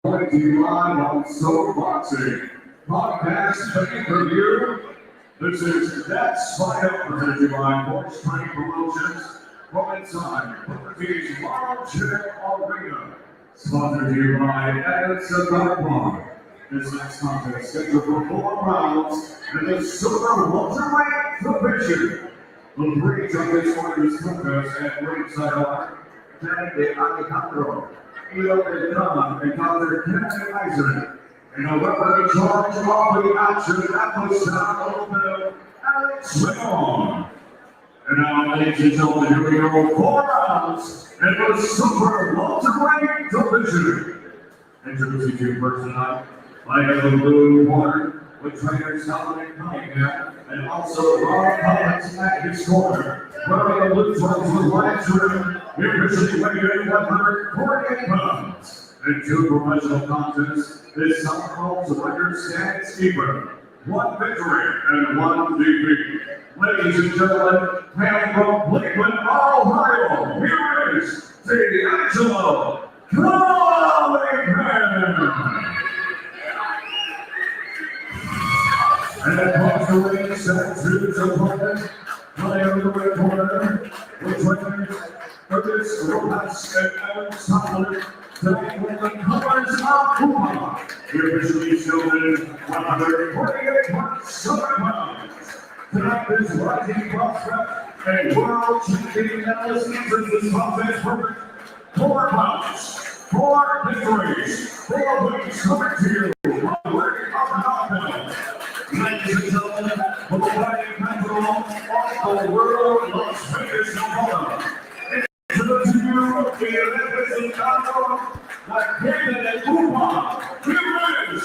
Live on Soul Boxing Podcast pay-per-view. This is That's Fight Up presented by Voice Training Promotions from inside Liberty's Margin Arena. Sponsored to you by Edison Park. This next contest is scheduled for 4 rounds in the silver welterweight division. The three judges for this contest at ringside are Manny Alejandro, and Dr. Kenneth Eisen, and a referee charge off the action at the sound of the Alex Raymond. And now, ladies and gentlemen, here we go, 4 rounds in the super welterweight division. Introducing you first tonight, I have the blue corner with trainers Dominic Cunningham and also Rob Collins at his corner. Wearing the blue trunks with white trim, he officially weighed in 148 pounds. In 2 professional contests, this summer holds the record stands even. 1 victory and 1 defeat. Ladies and gentlemen, hailing from Lakeland, Ohio, here is DeAngelo Cunningham. And across the ring, set to his opponent, playing on the right corner, with trainers Freudis, Rojas, and Castañeda. Tonight with the covers of Puma. He officially showed in 148.7 pounds. Tonight is rising prospect and world champion analyst enters this contest for 4 bouts, 4 victories, 4 wins coming to you on the way up and up. Ladies and gentlemen, from the fighting capital of the world, Las Vegas, Nevada. Introducing you to the Olympics in Chicago, the Kingdom of Puma. Here is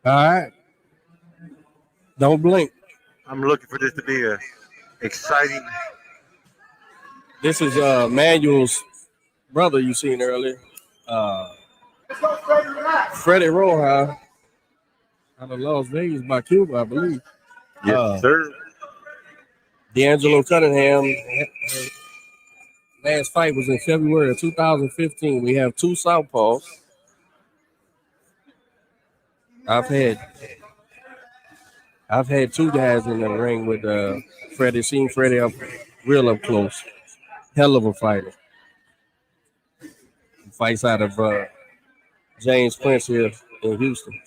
all right. Don't blink. I'm looking for this to be a exciting. This is Manuel's brother you seen earlier. Freddy Rojas out of Las Vegas by Cuba, I believe. Yes, sir. DeAngelo Cunningham. Last fight was in February of 2015. We have 2 southpaws. I've had 2 guys in the ring with Freddy. Seen Freddy real up close. Hell of a fighter. He fights out of James Prince here in Houston. We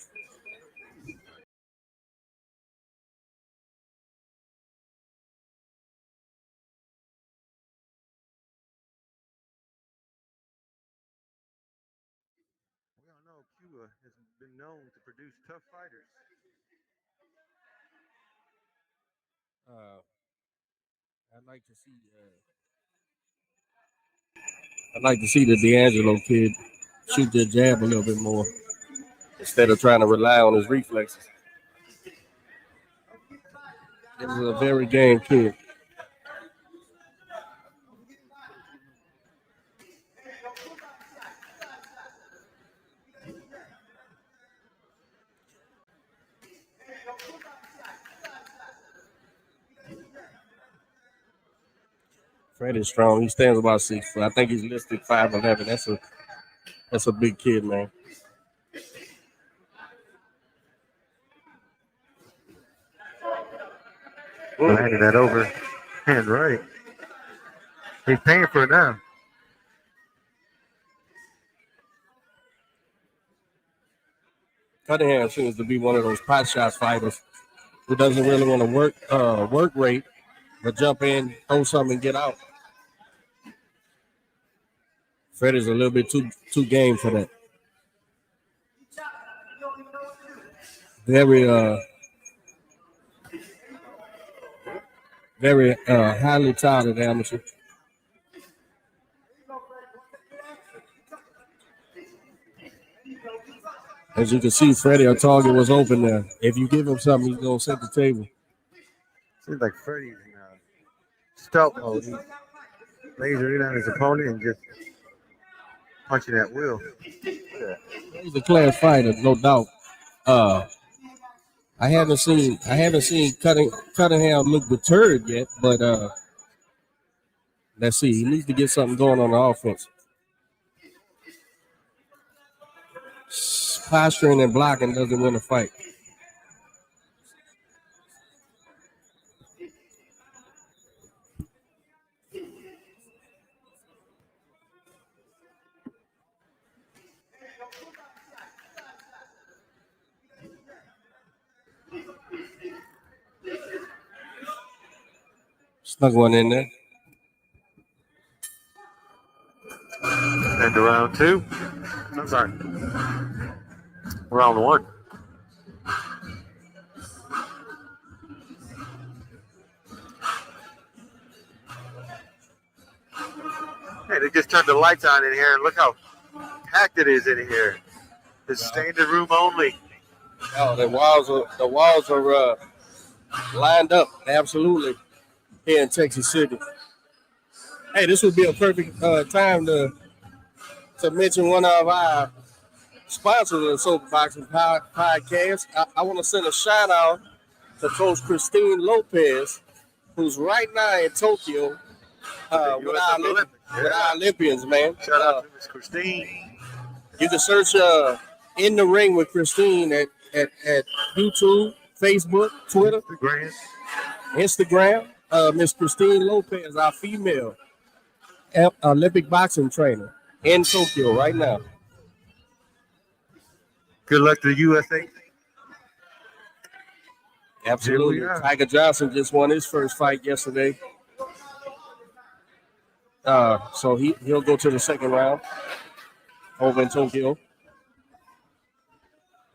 all know Cuba has been known to produce tough fighters. I'd like to see the DeAngelo kid shoot their jab a little bit more instead of trying to rely on his reflexes. This is a very game kid. Freddy's strong. He stands about 6 foot. I think he's listed 5'11". That's a big kid, man. Handing that over. Hand right. He's paying for it now. Cunningham seems to be one of those pot shot fighters who doesn't really want to work rate, but jump in, throw something, and get out. Freddy's a little bit too game for that. Very highly touted amateur. As you can see, Freddy, our target was open there. If you give him something, he's going to set the table. Seems like Freddy's in stealth mode. He's lasering in on his opponent and just punching at will. He's a class fighter, no doubt. I haven't seen Cunningham look deterred yet, but let's see. He needs to get something going on the offense. Posturing and blocking doesn't win a fight. Snuck one in there. And to round 2. I'm sorry. Round 1. Hey, they just turned the lights on in here, and look how packed it is in here. It's standing room only. Oh, the walls are lined up absolutely here in Texas City. Hey, this would be a perfect time to mention one of our sponsors of the Sober Boxing Podcast. I want to send a shout out to Coach Christine Lopez, who's right now in Tokyo with our Olympians, man. Shout out to Miss Christine. You can search In the Ring with Christine at YouTube, Facebook, Twitter, Instagram. Miss Christine Lopez, our female Olympic boxing trainer in Tokyo right now. Good luck to the USA. Absolutely. Tiger Johnson just won his first fight yesterday. So he'll go to the second round over in Tokyo.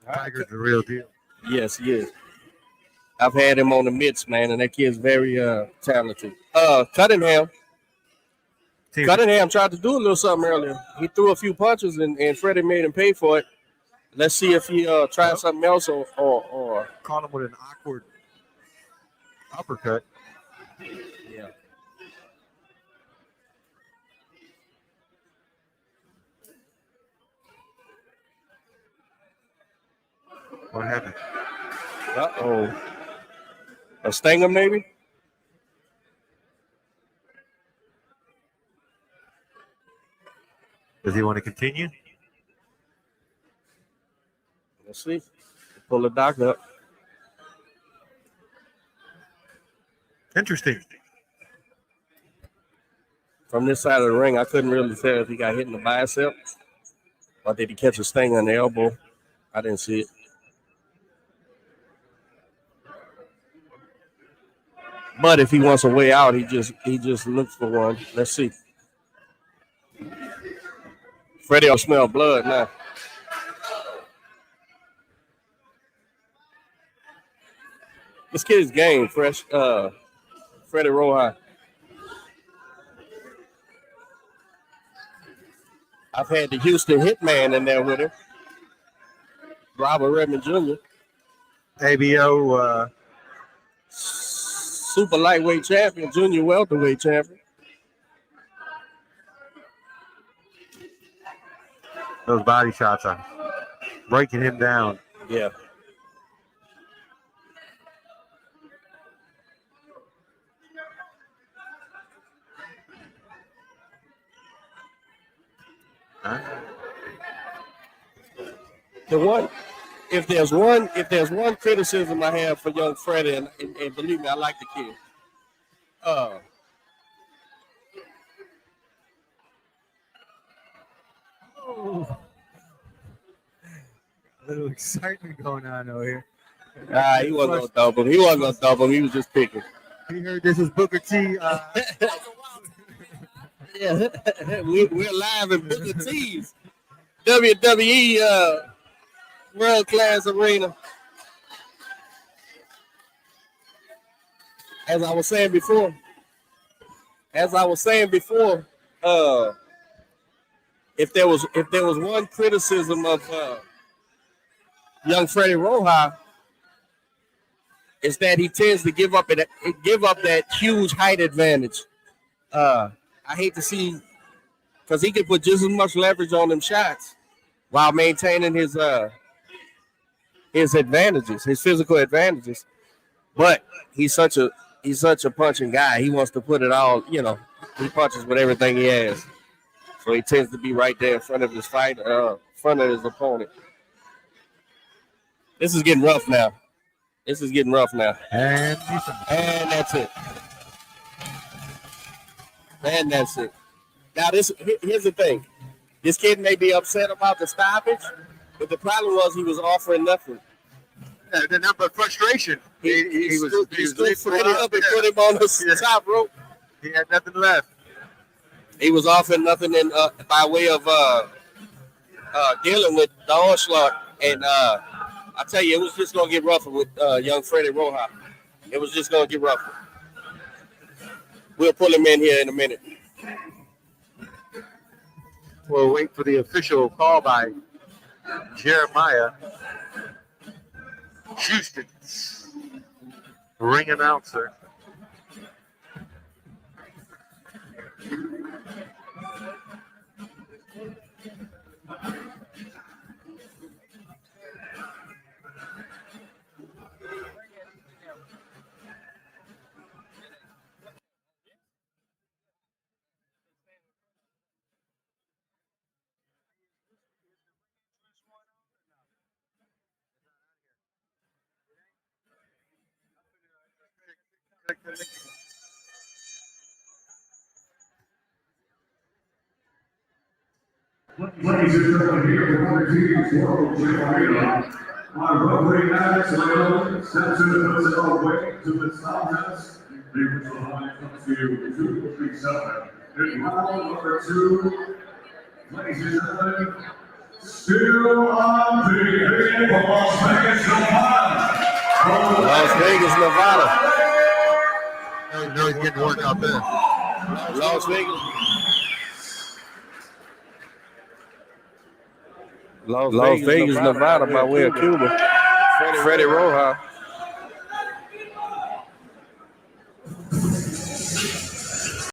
Tiger's the real deal. Yes, he is. I've had him on the mitts, man, and that kid's very talented. Cunningham tried to do a little something earlier. He threw a few punches, and Freddie made him pay for it. Let's see if he tries something else or caught him with an awkward uppercut. Yeah. What happened? Uh-oh. A stinger, maybe? Does he want to continue? Let's see. Pull the doc up. Interesting. From this side of the ring, I couldn't really tell if he got hit in the bicep or did he catch a stinger on the elbow. I didn't see it. But if he wants a way out, he just looks for one. Let's see. Freddie will smell blood now. This kid's game, fresh. Freddy Rojas. I've had the Houston Hitman in there with him. Robert Redmond Jr. ABO. Super lightweight champion, junior welterweight champion. Those body shots are breaking him down. Yeah. If there's one criticism I have for young Freddie, and believe me, I like the kid. A little excitement going on over here. He wasn't gonna dump him. He wasn't gonna dump him. He was just picking. He heard this is Booker T. Yeah, we're live in Booker T's WWE World Class Arena. As I was saying before, if there was one criticism of young Freddy Rojas, is that he tends to give up that huge height advantage. I hate to see, because he can put just as much leverage on them shots while maintaining his his advantages, his physical advantages. But he's such a punching guy. He wants to put it all, you know, he punches with everything he has. So he tends to be right there in front of his front of his opponent. This is getting rough now. And that's it. And that's it. Now, here's the thing. This kid may be upset about the stoppage, but the problem was he was offering nothing. yeah, the number of frustration. He stood Freddie up and put him on the top rope. He had nothing left. He was offering nothing by way of dealing with the onslaught. And I tell you, it was just going to get rougher with young Freddy Rojas. It was just going to get rougher. We'll pull him in here in a minute. We'll wait for the official call by Jeremiah Houston, ring announcer. Ladies and gentlemen, here for the team's world champion. On roughly 9 steps in the way to the contest. The original line comes to 237. In round number 2, ladies and gentlemen, still on the pavilion from Las Vegas, Nevada. Las Vegas, Nevada. No, he's getting work out there. Las Vegas. Las Vegas, Nevada, by way of Cuba. Freddy Rojas.